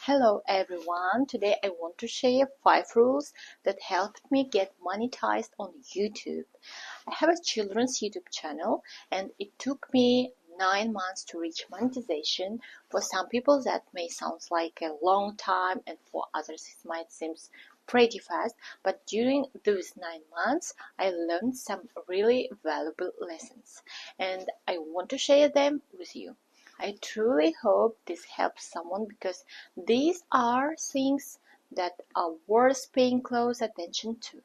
Hello everyone, today I want to share 5 rules that helped me get monetized on YouTube. I have a children's YouTube channel and it took me 9 months to reach monetization. For some people that may sound like a long time and for others it might seem pretty fast, but during those 9 months I learned some really valuable lessons and I want to share them with you. I truly hope this helps someone because these are things that are worth paying close attention to.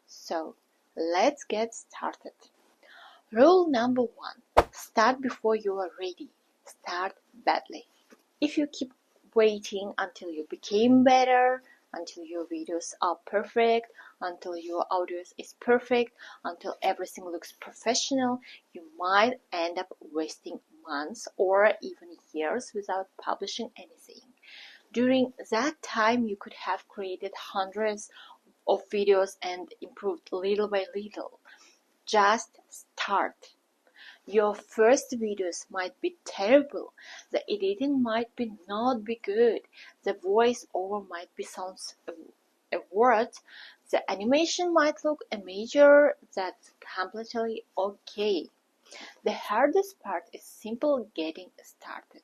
So, let's get started. Rule number 1. Start before you are ready. Start badly. If you keep waiting until you became better, until your videos are perfect, until your audios is perfect, until everything looks professional, you might end up wasting months or even years without publishing anything. During that time, you could have created hundreds of videos and improved little by little. Just start. Your first videos might be terrible, the editing might not be good, the voiceover might be sounds a word, the animation might look a major, that's completely okay. The hardest part is simple getting started.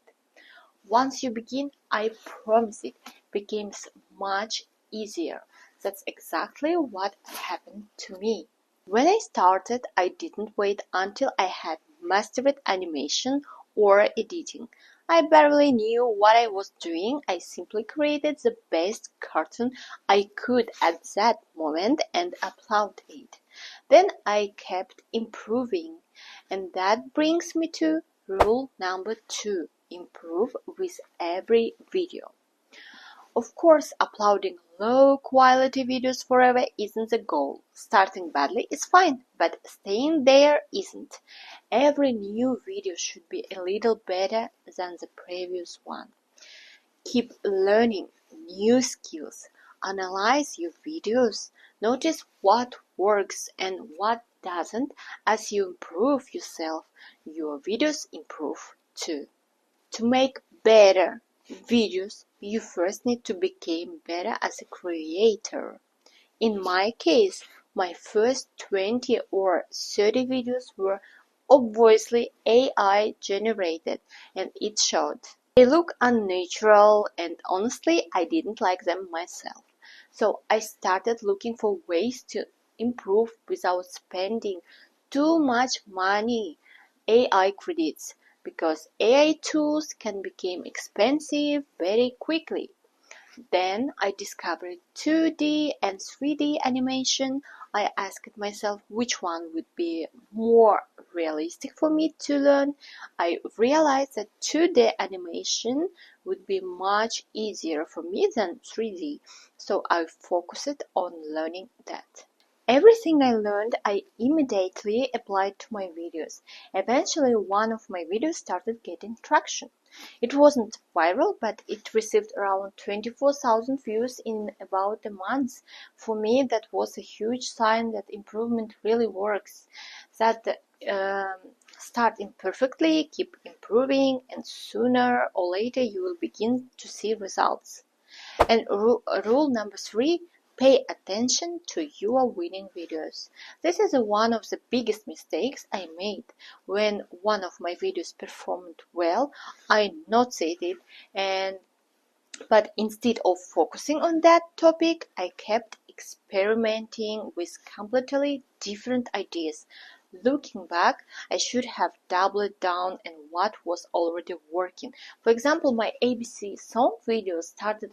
Once you begin, I promise it becomes much easier. That's exactly what happened to me. When I started, I didn't wait until I had mastered animation or editing. I barely knew what I was doing. I simply created the best cartoon I could at that moment and uploaded it. Then I kept improving. And that brings me to rule number 2. Improve with every video. Of course, uploading low-quality videos forever isn't the goal. Starting badly is fine, but staying there isn't. Every new video should be a little better than the previous one. Keep learning new skills. Analyze your videos. Notice what works and what doesn't. As you improve yourself, your videos improve too. To make better videos, you first need to become better as a creator. In my case, my first 20 or 30 videos were obviously AI generated and it showed. They look unnatural and honestly I didn't like them myself. So I started looking for ways to improve without spending too much money. AI credits, because AI tools can become expensive very quickly. Then I discovered 2D and 3D animation. I asked myself which one would be more realistic for me to learn. I realized that 2D animation would be much easier for me than 3D, so I focused on learning that. Everything I learned, I immediately applied to my videos. Eventually, one of my videos started getting traction. It wasn't viral, but it received around 24,000 views in about a month. For me, that was a huge sign that improvement really works. That start imperfectly, keep improving, and sooner or later you will begin to see results. And rule number 3, pay attention to your winning videos. This is one of the biggest mistakes I made. When one of my videos performed well, I noticed it, but instead of focusing on that topic, I kept experimenting with completely different ideas. Looking back, I should have doubled down on what was already working. For example, my ABC song videos started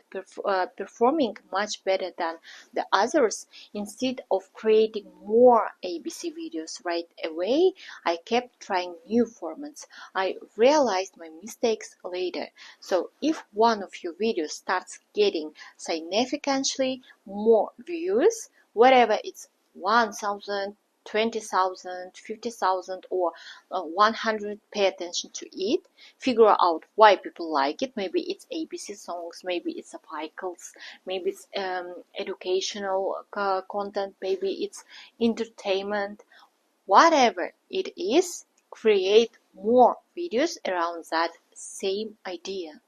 performing much better than the others. Instead of creating more ABC videos right away, I kept trying new formats. I realized my mistakes later. So if one of your videos starts getting significantly more views, whatever it's 1,000, 20,000, 50,000 or 100, pay attention to it, figure out why people like it. Maybe it's ABC songs, maybe it's cycles, maybe it's educational content, maybe it's entertainment. Whatever it is, create more videos around that same idea.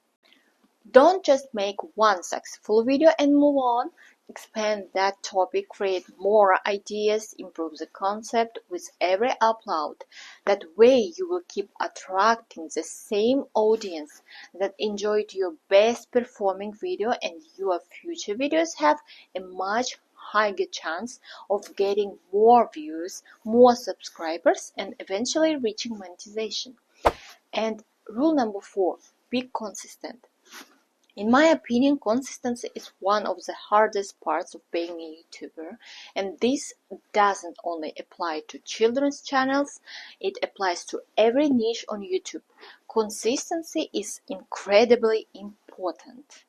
Don't just make one successful video and move on. Expand that topic, create more ideas, improve the concept with every upload. That way you will keep attracting the same audience that enjoyed your best performing video, and your future videos have a much higher chance of getting more views, more subscribers, and eventually reaching monetization. And rule number 4, be consistent. In my opinion, consistency is one of the hardest parts of being a YouTuber, and this doesn't only apply to children's channels, it applies to every niche on YouTube. Consistency is incredibly important.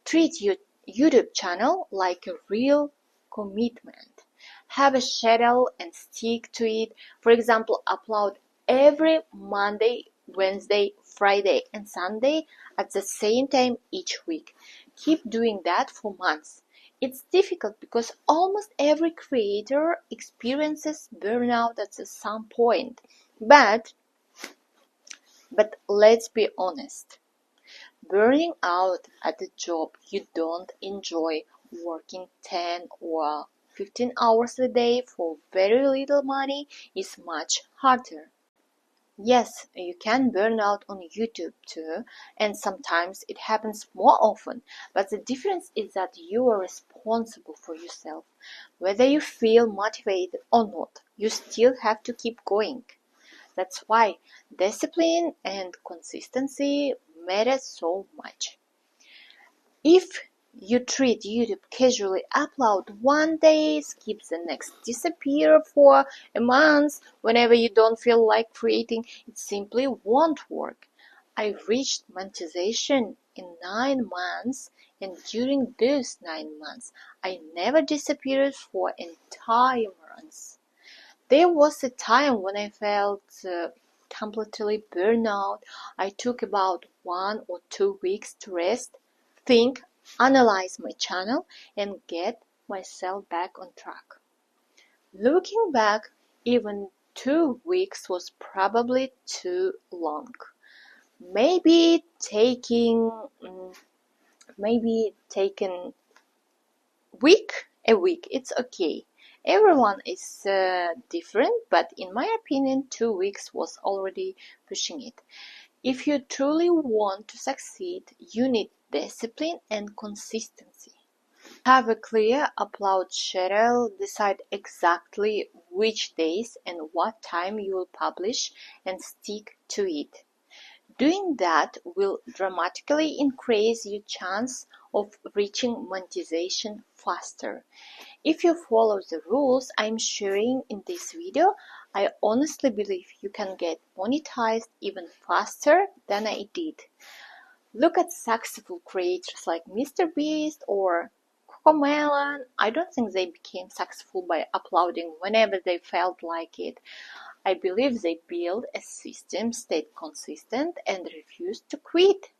Treat your YouTube channel like a real commitment. Have a schedule and stick to it. For example, upload every Monday, Wednesday, Friday, and Sunday at the same time each week. Keep doing that for months. It's difficult because almost every creator experiences burnout at some point. But let's be honest. Burning out at a job you don't enjoy, working 10 or 15 hours a day for very little money, is much harder. Yes, you can burn out on YouTube too, and sometimes it happens more often, but the difference is that you are responsible for yourself. Whether you feel motivated or not, you still have to keep going. That's why discipline and consistency matter so much. If you treat YouTube casually, upload one day, skip the next, disappear for a month whenever you don't feel like creating, it simply won't work. I reached monetization in 9 months, and during those 9 months, I never disappeared for entire months. There was a time when I felt completely burned out. I took about 1 or 2 weeks to rest, think, analyze my channel, and get myself back on track. Looking back, even 2 weeks was probably too long. Maybe taking a week, it's okay. Everyone is different, but in my opinion, 2 weeks was already pushing it. If you truly want to succeed, you need discipline and consistency. Have a clear upload schedule, decide exactly which days and what time you will publish, and stick to it. Doing that will dramatically increase your chance of reaching monetization faster. If you follow the rules I'm sharing in this video, I honestly believe you can get monetized even faster than I did. Look at successful creators like Mr. Beast or Cocomelon. I don't think they became successful by uploading whenever they felt like it. I believe they built a system, stayed consistent, and refused to quit.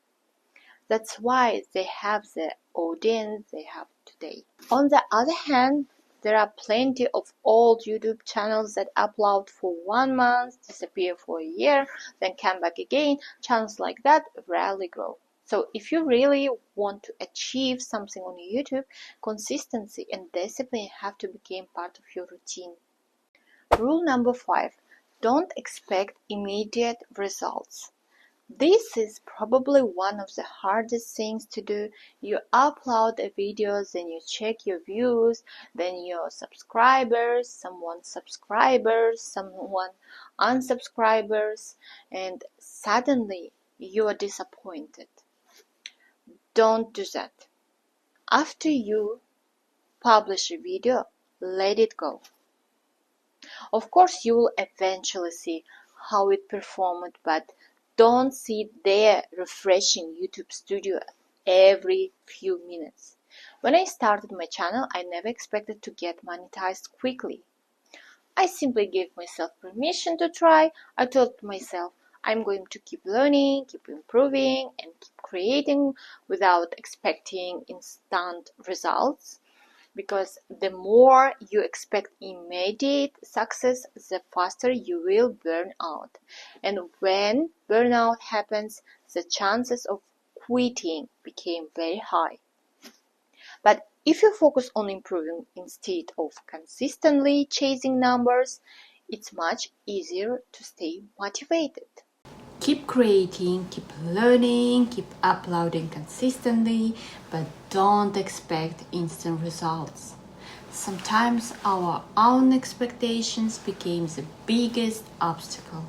That's why they have the audience they have today. On the other hand, there are plenty of old YouTube channels that upload for 1 month, disappear for a year, then come back again. Channels like that rarely grow. So if you really want to achieve something on YouTube, consistency and discipline have to become part of your routine. Rule number 5. Don't expect immediate results. This is probably one of the hardest things to do. You upload a video, then you check your views, then your subscribers, someone unsubscribers, and suddenly you are disappointed. Don't do that. After you publish a video, let it go. Of course, you will eventually see how it performed, but don't sit there refreshing YouTube Studio every few minutes. When I started my channel, I never expected to get monetized quickly. I simply gave myself permission to try. I told myself I'm going to keep learning, keep improving, and keep creating without expecting instant results. Because the more you expect immediate success, the faster you will burn out. And when burnout happens, the chances of quitting became very high. But if you focus on improving instead of consistently chasing numbers, it's much easier to stay motivated. Keep creating, keep learning, keep uploading consistently, but don't expect instant results. Sometimes our own expectations became the biggest obstacle.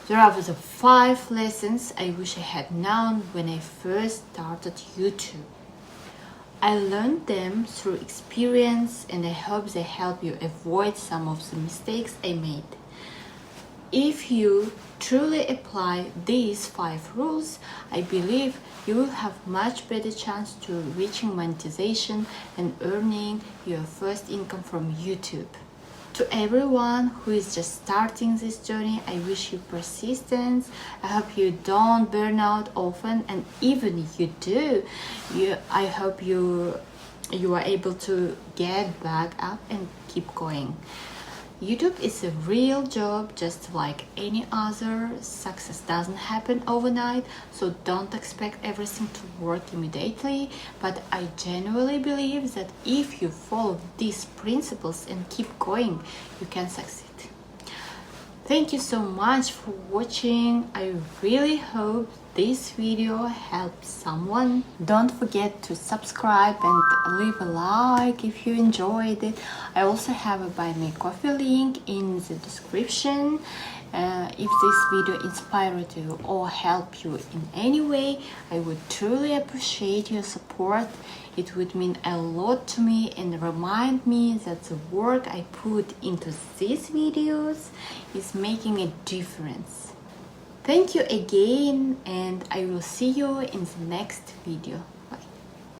There are the 5 lessons I wish I had known when I first started YouTube. I learned them through experience, and I hope they help you avoid some of the mistakes I made. If you truly apply these 5 rules, I believe you will have much better chance to reaching monetization and earning your first income from YouTube. To everyone who is just starting this journey, I wish you persistence. I hope you don't burn out often, and even if you do, I hope you are able to get back up and keep going. YouTube is a real job just like any other. Success doesn't happen overnight, so don't expect everything to work immediately. But I genuinely believe that if you follow these principles and keep going, you can succeed. Thank you so much for watching. I really hope this video helps someone. Don't forget to subscribe and leave a like if you enjoyed it. I also have a buy me coffee link in the description. If this video inspired you or helped you in any way, I would truly appreciate your support. It would mean a lot to me and remind me that the work I put into these videos is making a difference. Thank you again, and I will see you in the next video.